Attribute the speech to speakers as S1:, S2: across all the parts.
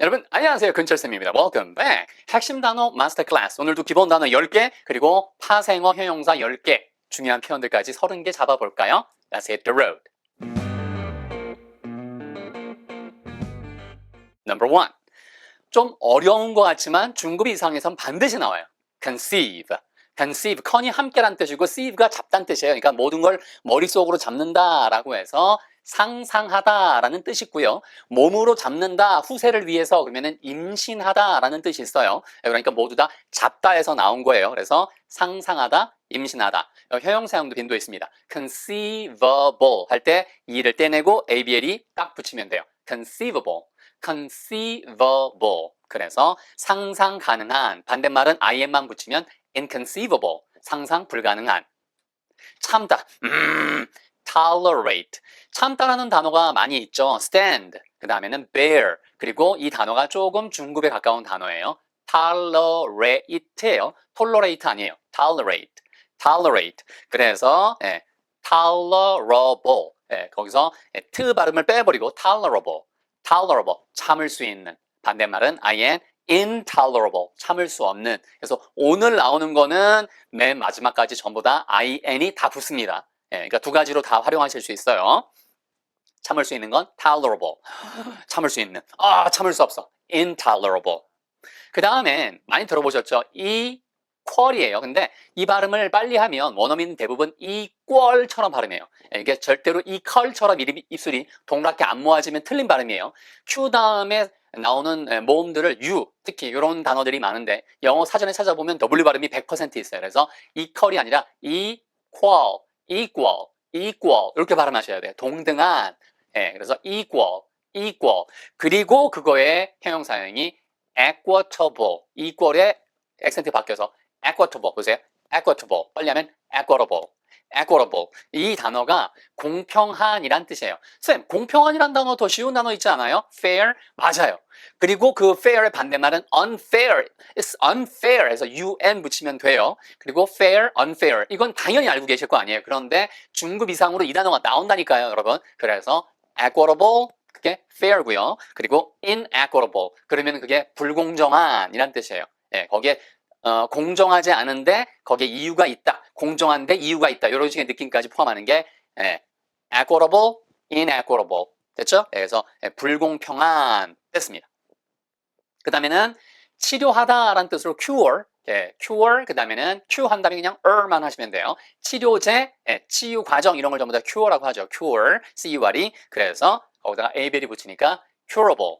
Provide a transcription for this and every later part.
S1: 여러분 안녕하세요. 근철쌤입니다. Welcome back. 핵심 단어 마스터 클래스. 오늘도 기본 단어 10개 그리고 파생어 형용사 10개 중요한 표현들까지 30개 잡아볼까요? Let's hit the road. Number 1. 좀 어려운 것 같지만 중급 이상에선 반드시 나와요. Conceive. Conceive, con이 함께란 뜻이고 seive가 잡다는 뜻이에요. 그러니까 모든 걸 머릿속으로 잡는다라고 해서 상상하다라는 뜻이 있고요. 몸으로 잡는다, 후세를 위해서 그러면은 임신하다라는 뜻이 있어요. 그러니까 모두 다 잡다에서 나온 거예요. 그래서 상상하다, 임신하다. 형용 사용도 빈도에 있습니다. conceivable 할 때 e를 떼내고 abl이 딱 붙이면 돼요. conceivable, conceivable. 그래서 상상 가능한, 반대말은 im만 붙이면 inconceivable, 상상 불가능한. 참다, tolerate. 참다라는 단어가 많이 있죠. stand, 그 다음에는 bear, 그리고 이 단어가 조금 중급에 가까운 단어예요. tolerate예요. tolerate 아니에요. tolerate, tolerate. 그래서 tolerable, 거기서 t 발음을 빼버리고 tolerable, tolerable, 참을 수 있는. 반대말은 intolerable, 참을 수 없는. 그래서 오늘 나오는 거는 맨 마지막까지 전부 다 in이 다 붙습니다. 그러니까 두 가지로 다 활용하실 수 있어요. 참을 수 있는 건 tolerable, 참을 수 있는, 참을 수 없어, intolerable. 그 다음에 많이 들어보셨죠? equal이에요. 근데 이 발음을 빨리 하면 원어민 대부분 equal처럼 발음해요. 이게 절대로 equal처럼 입술이 동그랗게 안 모아지면 틀린 발음이에요. Q 다음에 나오는 모음들을 U, 특히 이런 단어들이 많은데 영어 사전에 찾아보면 W 발음이 100% 있어요. 그래서 equal이 아니라 equal, equal, equal 이렇게 발음하셔야 돼요. 동등한. 그래서 equal, equal. 그리고 그거의 형용사형이 equitable, equal의 액센트 바뀌어서 equitable. 보세요. equitable. 빨리 하면 equitable. equitable. 이 단어가 공평한이란 뜻이에요. 쌤, 공평한이란 단어 더 쉬운 단어 있지 않아요? fair. 맞아요. 그리고 그 fair의 반대말은 unfair. It's unfair 해서 un 붙이면 돼요. 그리고 fair, unfair. 이건 당연히 알고 계실 거 아니에요. 그런데 중급 이상으로 이 단어가 나온다니까요, 여러분. 그래서 equitable, 그게 fair고요. 그리고 inequitable. 그러면 그게 불공정한이란 뜻이에요. 거기에 공정하지 않은데 거기에 이유가 있다. 공정한데 이유가 있다. 이런 식의 느낌까지 포함하는 게 equitable, inequitable. 됐죠? 그래서 불공평한 됐습니다. 그 다음에는 치료하다라는 뜻으로 cure, cure, 그 다음에는 cure 한 다음에 그냥 만 하시면 돼요. 치료제, 치유 과정 이런 걸 전부 다 cure라고 하죠. cure, C-U-R-E. 그래서 거기다가 abel이 붙이니까 curable,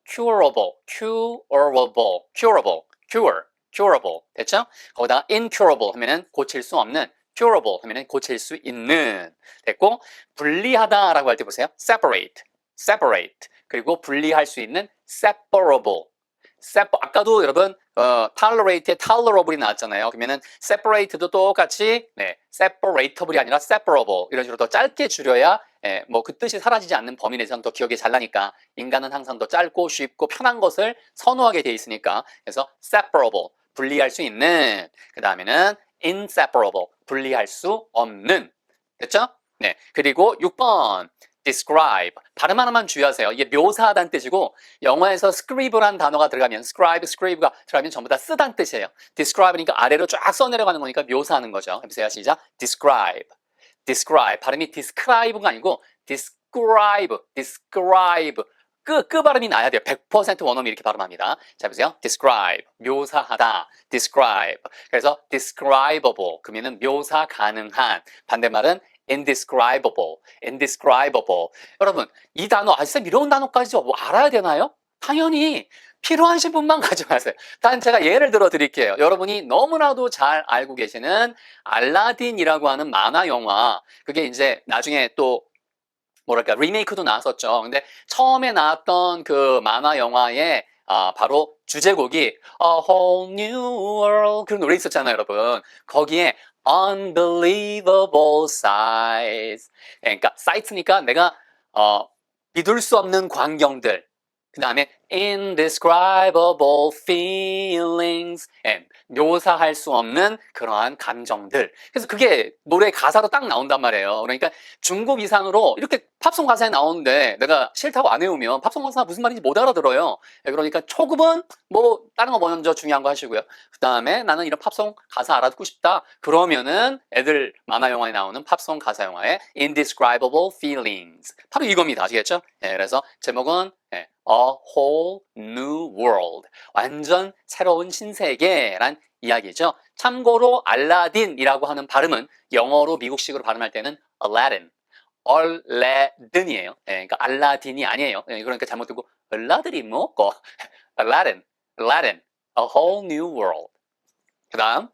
S1: curable, curable, curable, cure, curable. 됐죠? 거기다가 incurable 하면은 고칠 수 없는, curable 하면은 고칠 수 있는. 됐고, 분리하다라고 할 때 보세요. separate, separate. 그리고 분리할 수 있는 separable. 아까도 여러분 tolerate에 tolerable이 나왔잖아요. 그러면은 separate도 똑같이 separatable이 아니라 separable 이런 식으로 더 짧게 줄여야 뭐 그 뜻이 사라지지 않는 범위 내에서는 더 기억이 잘 나니까 인간은 항상 더 짧고 쉽고 편한 것을 선호하게 돼 있으니까 그래서 separable 분리할 수 있는 그 다음에는 inseparable 분리할 수 없는 됐죠? 네 그리고 6번 describe. 발음 하나만 주의하세요. 이게 묘사하다는 뜻이고 영어에서 scribe라는 단어가 들어가면 scribe가 들어가면 전부 다 쓰다는 뜻이에요. describe니까 아래로 쫙 써내려가는 거니까 묘사하는 거죠. 해보세요. 시작. describe. 발음이 describe가 아니고 describe. 끄 발음이 나야 돼요. 100% 원어민 이렇게 발음합니다. 자, 보세요. describe. 묘사하다. describe. 그래서 describable. 그러면은 묘사 가능한. 반대말은 indescribable. 여러분, 이 단어, 쌤 이런 단어까지 알아야 되나요? 당연히 필요하신 분만 가져가세요. 단 제가 예를 들어 드릴게요. 여러분이 너무나도 잘 알고 계시는 알라딘이라고 하는 만화 영화. 그게 이제 나중에 또 뭐랄까 리메이크도 나왔었죠. 근데 처음에 나왔던 그 만화 영화의 바로 주제곡이 A Whole New World 그런 노래 있었잖아요, 여러분. 거기에 Unbelievable Sights. 그러니까 sights니까 내가 믿을 수 없는 광경들. 그 다음에 indescribable feelings. 예, 묘사할 수 없는 그러한 감정들. 그래서 그게 노래 가사로 딱 나온단 말이에요. 그러니까 중급 이상으로 이렇게 팝송 가사에 나오는데 내가 싫다고 안 외우면 팝송 가사가 무슨 말인지 못 알아들어요. 예, 그러니까 초급은 뭐 다른 거 먼저 중요한 거 하시고요. 그 다음에 나는 이런 팝송 가사 알아듣고 싶다. 그러면은 애들 만화 영화에 나오는 팝송 가사 영화의 indescribable feelings. 바로 이겁니다. 아시겠죠? 예, 그래서 제목은 예, A Whole New World. 완전 새로운 신세계란 이야기죠. 참고로 알라딘이라고 하는 발음은 영어로 미국식으로 발음할 때는 Aladdin, 얼레든이에요. 예, 그러니까 알라딘이 아니에요. 예, 그러니까 잘못 듣고 알라들이 뭐고 Aladdin, Aladdin, A Whole New World. 그 다음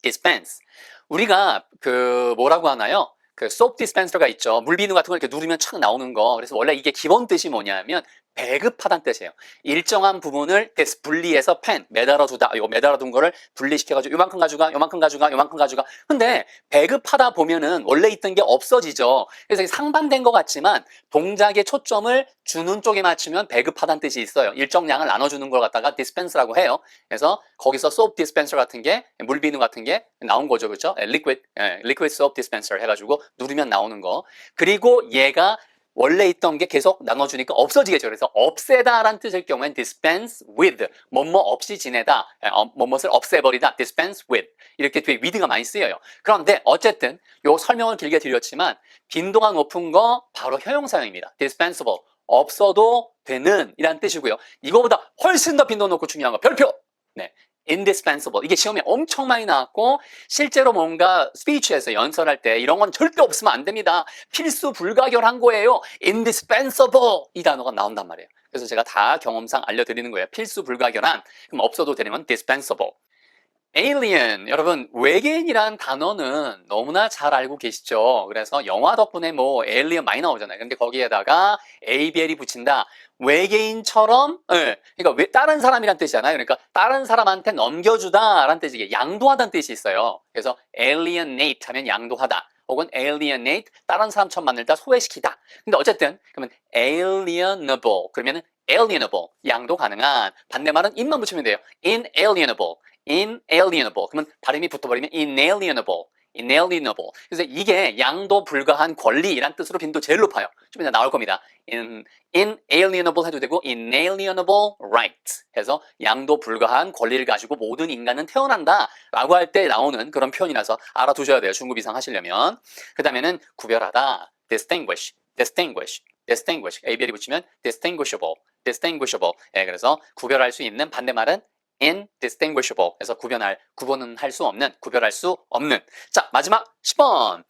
S1: dispense. 우리가 그 뭐라고 하나요? 그 soap dispenser가 있죠. 물비누 같은 걸 이렇게 누르면 착 나오는 거. 그래서 원래 이게 기본 뜻이 뭐냐면 배급하다는 뜻이에요. 일정한 부분을 분리해서 펜 매달아 두다. 이거 매달아 둔 거를 분리시켜가지고 요만큼 가져가, 요만큼 가져가, 요만큼 가져가. 근데 배급하다 보면은 원래 있던 게 없어지죠. 그래서 상반된 것 같지만 동작의 초점을 주는 쪽에 맞추면 배급하다는 뜻이 있어요. 일정량을 나눠주는 걸 갖다가 dispense라고 해요. 그래서 거기서 soap dispenser 같은 게 물비누 같은 게 나온 거죠, 그렇죠? liquid soap dispenser 해가지고 누르면 나오는 거. 그리고 얘가 원래 있던 게 계속 나눠주니까 없어지겠죠. 그래서 없애다라는 뜻일 경우엔 dispense with, 뭐뭐 없이 지내다, 뭐뭇을 없애버리다, dispense with 이렇게 뒤에 with가 많이 쓰여요. 그런데 어쨌든 요 설명을 길게 드렸지만 빈도가 높은 거 바로 형용사형입니다. dispensable, 없어도 되는 이란 뜻이고요. 이거보다 훨씬 더 빈도 높고 중요한 거 별표! 네. indispensable. 이게 시험에 엄청 많이 나왔고 실제로 뭔가 스피치에서 연설할 때 이런 건 절대 없으면 안 됩니다. 필수 불가결한 거예요. indispensable 이 단어가 나온단 말이에요. 그래서 제가 다 경험상 알려드리는 거예요. 필수 불가결한. 그럼 없어도 되는 건 dispensable. alien, 여러분 외계인이란 단어는 너무나 잘 알고 계시죠. 그래서 영화 덕분에 뭐 alien 많이 나오잖아요. 근데 거기에다가 ABL이 붙인다. 외계인처럼, 예, 그러니까 다른 사람이란 뜻이잖아요. 그러니까 다른 사람한테 넘겨주다라는 뜻이 이게 양도하다는 뜻이 있어요. 그래서 alienate 하면 양도하다. 혹은 alienate, 다른 사람처럼 만들다, 소외시키다. 근데 어쨌든 그러면 alienable, 그러면은 alienable, 양도 가능한. 반대말은 in만 붙이면 돼요. inalienable. inalienable. 그러면 발음이 붙어버리면 inalienable. inalienable. 그래서 이게 양도 불가한 권리란 뜻으로 빈도 제일 높아요. 좀 이따 나올 겁니다. inalienable 해도 되고 inalienable right 해서 양도 불가한 권리를 가지고 모든 인간은 태어난다 라고 할 때 나오는 그런 표현이라서 알아두셔야 돼요. 중급 이상 하시려면. 그 다음에는 구별하다. distinguish, distinguish, distinguish. ABL이 붙이면 distinguishable, distinguishable. 예, 그래서 구별할 수 있는 반대말은 indistinguishable. 그래서 구분은 할 수 없는, 구별할 수 없는. 자, 마지막 10번.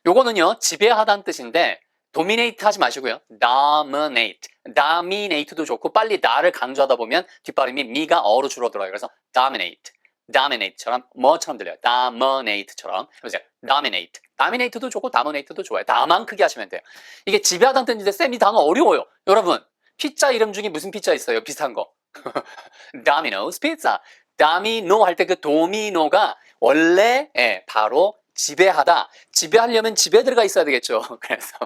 S1: 요거는요, 지배하다는 뜻인데, dominate 하지 마시고요. dominate. dominate도 좋고, 빨리 나를 강조하다 보면 뒷발음이 미가 어로 줄어들어요. 그래서 dominate. dominate처럼, 뭐처럼 들려요. dominate처럼. 그래서 dominate. dominate도 좋고, dominate도 좋아요. 다만 크게 하시면 돼요. 이게 지배하다는 뜻인데, 쌤, 이 단어 어려워요. 여러분, 피자 이름 중에 무슨 피자 있어요? 비슷한 거. Domino's Pizza. 다미노 할 때 그 도미노가 원래 바로 지배하다. 지배하려면 집에 들어가 있어야 되겠죠. 그래서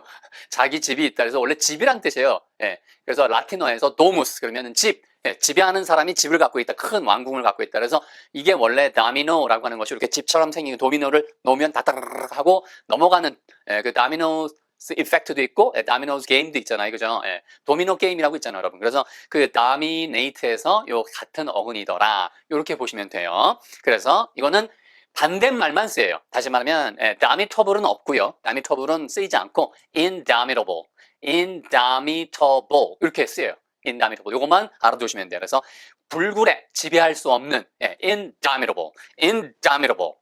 S1: 자기 집이 있다. 그래서 원래 집이란 뜻이에요. 예. 그래서 라틴어에서 도무스 그러면은 집. 예, 지배하는 사람이 집을 갖고 있다. 큰 왕궁을 갖고 있다. 그래서 이게 원래 다미노라고 하는 것이 이렇게 집처럼 생긴 도미노를 놓으면 다다르르 하고 넘어가는 그 다미노 이펙트도 있고 다미노스 게임도 있잖아요. 그죠? 예, 도미노 게임이라고 있잖아요, 여러분. 그래서 그 다미네이트에서 요 같은 어근이더라. 이렇게 보시면 돼요. 그래서 이거는 반대말만 쓰여요. 다시 말하면 다미터블은 없고요. 다미터블은 쓰이지 않고 indomitable, indomitable 이렇게 쓰여요. indomitable. 이것만 알아두시면 돼요. 그래서 불굴에 지배할 수 없는 indomitable, indomitable.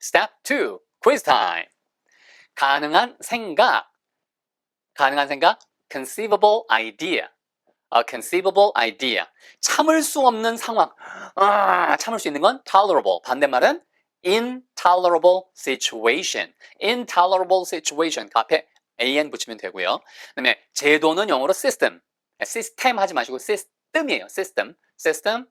S1: Step 2, quiz time. 가능한 생각, conceivable idea. A conceivable idea. 참을 수 없는 상황. 참을 수 있는 건 tolerable. 반대말은 intolerable situation. intolerable situation. 그 앞에 an 붙이면 되고요. 그다음에 제도는 영어로 system. 시스템 하지 마시고 system이에요. system. system.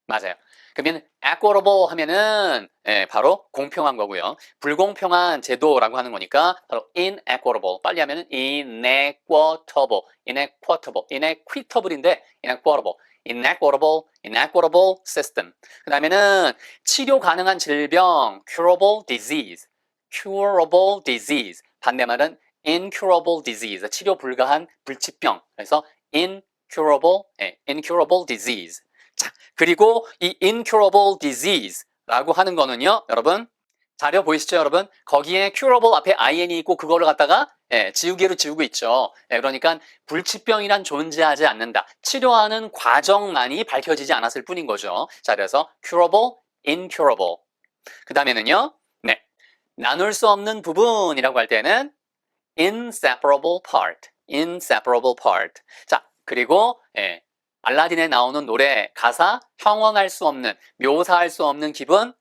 S1: 맞아요. 그러면 equitable 하면은 바로 공평한 거고요. 불공평한 제도라고 하는 거니까 바로 inequitable. 빨리 하면은 inequitable, inequitable, inequitable인데 inequitable, inequitable, inequitable system. 그다음에는 치료 가능한 질병, curable disease, curable disease. 반대말은 incurable disease, 치료 불가한 불치병. 그래서 incurable, incurable disease. 자, 그리고 이 incurable disease라고 하는 거는요, 여러분 자료 보이시죠, 여러분? 거기에 curable 앞에 in이 있고 그거를 갖다가 지우개로 지우고 있죠. 그러니까 불치병이란 존재하지 않는다. 치료하는 과정만이 밝혀지지 않았을 뿐인 거죠. 자, 그래서 curable, incurable. 그 다음에는요, 네, 나눌 수 없는 부분이라고 할 때는 inseparable part, inseparable part. 자, 그리고 알라딘에 나오는 노래 가사 형언할 수 없는, 묘사할 수 없는 기분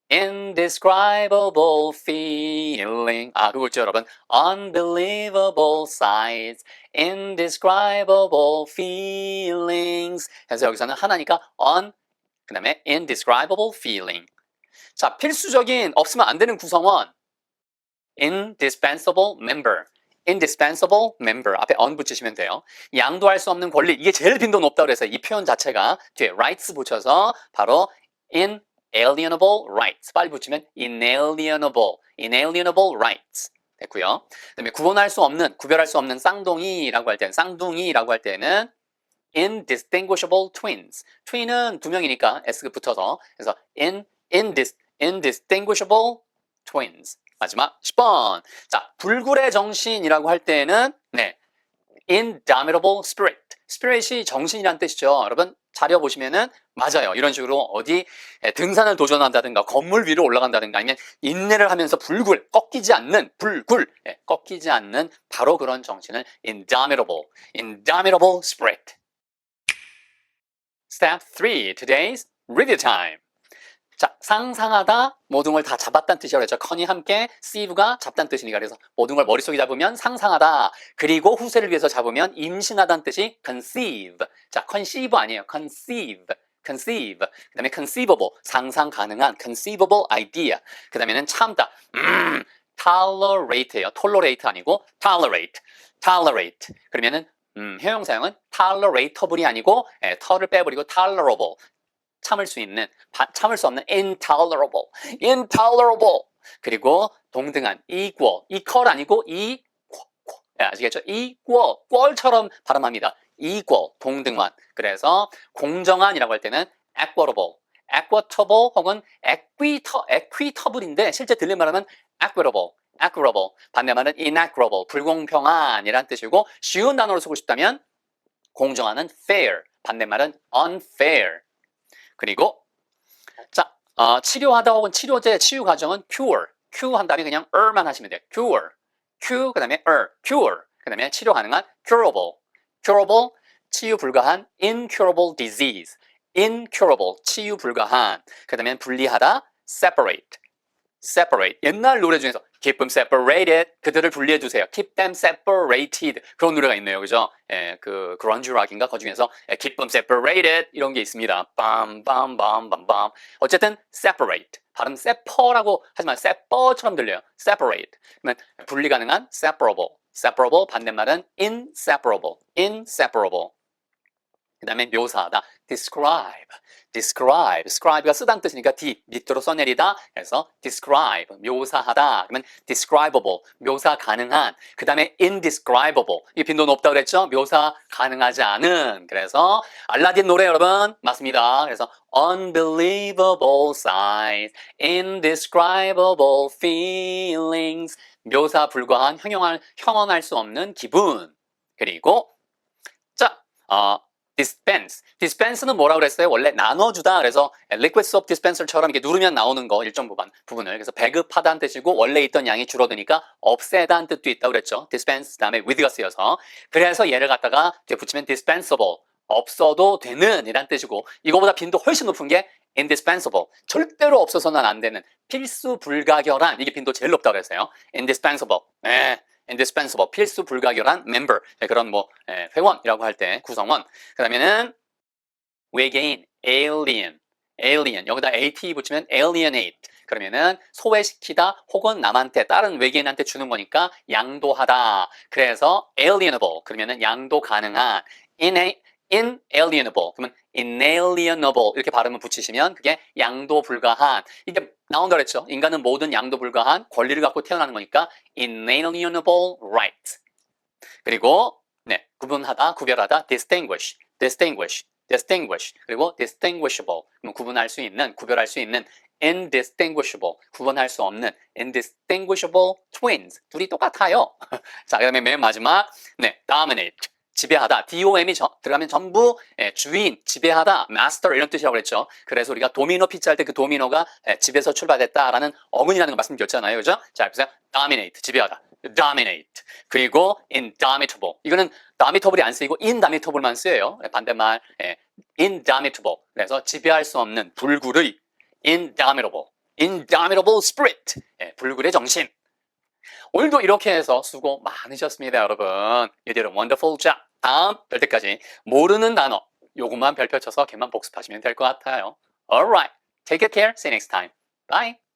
S1: indescribable feeling. 아, 그거 있죠, 여러분. unbelievable sights, indescribable feelings. 그래서 여기서는 하나니까 그 다음에 indescribable feeling. 자, 필수적인 없으면 안 되는 구성원 indispensable member. indispensable member 앞에 on 붙이시면 돼요. 양도할 수 없는 권리, 이게 제일 빈도 높다고 그래서 이 표현 자체가 뒤에 rights 붙여서 바로 inalienable rights 빨리 붙이면 inalienable, inalienable rights 됐고요. 그다음에 구분할 수 없는, 구별할 수 없는 쌍둥이라고 할 때는 쌍둥이라고 할 때는 indistinguishable twins. twin은 두 명이니까 s 붙어서 그래서 indistinguishable twins. 마지막 10번. 자, 불굴의 정신이라고 할 때는 indomitable spirit. spirit이 정신이란 뜻이죠. 여러분 자료 보시면은 맞아요. 이런 식으로 어디 등산을 도전한다든가 건물 위로 올라간다든가 아니면 인내를 하면서 불굴, 꺾이지 않는 불굴, 꺾이지 않는 바로 그런 정신을 indomitable, indomitable spirit. Step 3. Today's review time. 자, 상상하다, 모든 걸 다 잡았다는 뜻이라고 했죠. 컨이 함께, seive가 잡다는 뜻이니까. 그래서 모든 걸 머릿속에 잡으면 상상하다. 그리고 후세를 위해서 잡으면 임신하다는 뜻이 conceive. 자, conceive 아니에요. conceive. conceive. 그 다음에 conceivable. 상상 가능한 conceivable idea. 그 다음에는 참다. tolerate예요. tolerate 아니고 tolerate. tolerate. 그러면은 형용사형은 toleratable이 아니고 털을 빼버리고 tolerable. 참을 수 있는, 참을 수 없는 intolerable, intolerable. 그리고 동등한 equal, equal 아니고 아시겠죠? equal, 꼴처럼 발음합니다. equal, 동등한. 그래서 공정한이라고 할 때는 equitable, equitable 혹은 equitable인데 실제 들린 말하면 equitable, equitable. 반대말은 inequitable, 불공평한이란 뜻이고 쉬운 단어로 쓰고 싶다면 공정한은 fair, 반대말은 unfair. 그리고 자, 치료하다 혹은 치료제, 치유 과정은 cure. cure 한 다음에 그냥 만 하시면 돼요. cure. cure 그 다음에 cure. 그 다음에 치료 가능한 curable. curable, 치유 불가한 incurable disease. incurable, 치유 불가한. 그 다음에 분리하다 separate. separate. 옛날 노래 중에서 keep them separated. 그들을 분리해 주세요. keep them separated. 그런 노래가 있네요. 그죠? 그 grunge rock인가? 그 중에서 keep them separated 이런 게 있습니다. 빰빰빰빰빰. 어쨌든 separate. 발음 separ라고 하지만 separ처럼 들려요. separate. 그러면 분리 가능한 separable. separable 반대말은 inseparable. inseparable. 그 다음에 묘사하다, describe, describe, describe가 쓰다는 뜻이니까 밑으로 써내리다, 그래서 describe, 묘사하다, 그러면 describable, 묘사 가능한, 그 다음에 indescribable, 이 빈도 높다고 그랬죠? 묘사 가능하지 않은, 그래서 알라딘 노래 여러분, 맞습니다. 그래서 unbelievable sights, indescribable feelings, 묘사 불가한, 형언할 수 없는 기분, 그리고 자, dispense는 뭐라고 그랬어요? 원래 나눠주다. 그래서 liquid soap dispenser처럼 이렇게 누르면 나오는 거 일정 부분을. 그래서 배급하다는 뜻이고 원래 있던 양이 줄어드니까 없애다는 뜻도 있다고 그랬죠. dispense 다음에 with가 쓰여서. 그래서 얘를 갖다가 뒤에 붙이면 dispensable. 없어도 되는 이란 뜻이고 이거보다 빈도 훨씬 높은 게 indispensable. 절대로 없어서는 안 되는 필수 불가결한 이게 빈도 제일 높다고 그랬어요. indispensable. indispensable, 필수 불가결한 member, 그런 회원이라고 할 때 구성원. 그 다음에는 외계인, alien, alien. 여기다 at 붙이면 alienate. 그러면은 소외시키다 혹은 남한테 다른 외계인한테 주는 거니까 양도하다. 그래서 alienable. 그러면은 양도 가능한 inalienable. 그러면 inalienable 이렇게 발음을 붙이시면 그게 양도 불가한. 이게 나온다 그랬죠. 인간은 모든 양도 불가한 권리를 갖고 태어나는 거니까 inalienable right. 그리고 네, 구분하다, 구별하다, distinguish, distinguish, distinguish. 그리고 distinguishable. 그럼 구분할 수 있는, 구별할 수 있는 indistinguishable. 구분할 수 없는 indistinguishable twins. 둘이 똑같아요. 자, 그다음에 맨 마지막 네, dominate. 지배하다. dom이 들어가면 전부 주인, 지배하다, master 이런 뜻이라고 그랬죠. 그래서 우리가 도미노 피자 할 때 그 도미노가 집에서 출발했다라는 어근이라는 거 말씀드렸잖아요. 그죠? 자, 그래서 dominate, 지배하다. dominate. 그리고 indomitable. 이거는 domitable이 안 쓰이고 indomitable만 쓰여요. 반대말 indomitable. 그래서 지배할 수 없는 불굴의 indomitable. indomitable spirit. 불굴의 정신. 오늘도 이렇게 해서 수고 많으셨습니다, 여러분. You did a wonderful job. 다음 뵐 때까지 모르는 단어 요것만 별표 쳐서 걔만 복습하시면 될 것 같아요. Alright. Take good care. See you next time. Bye.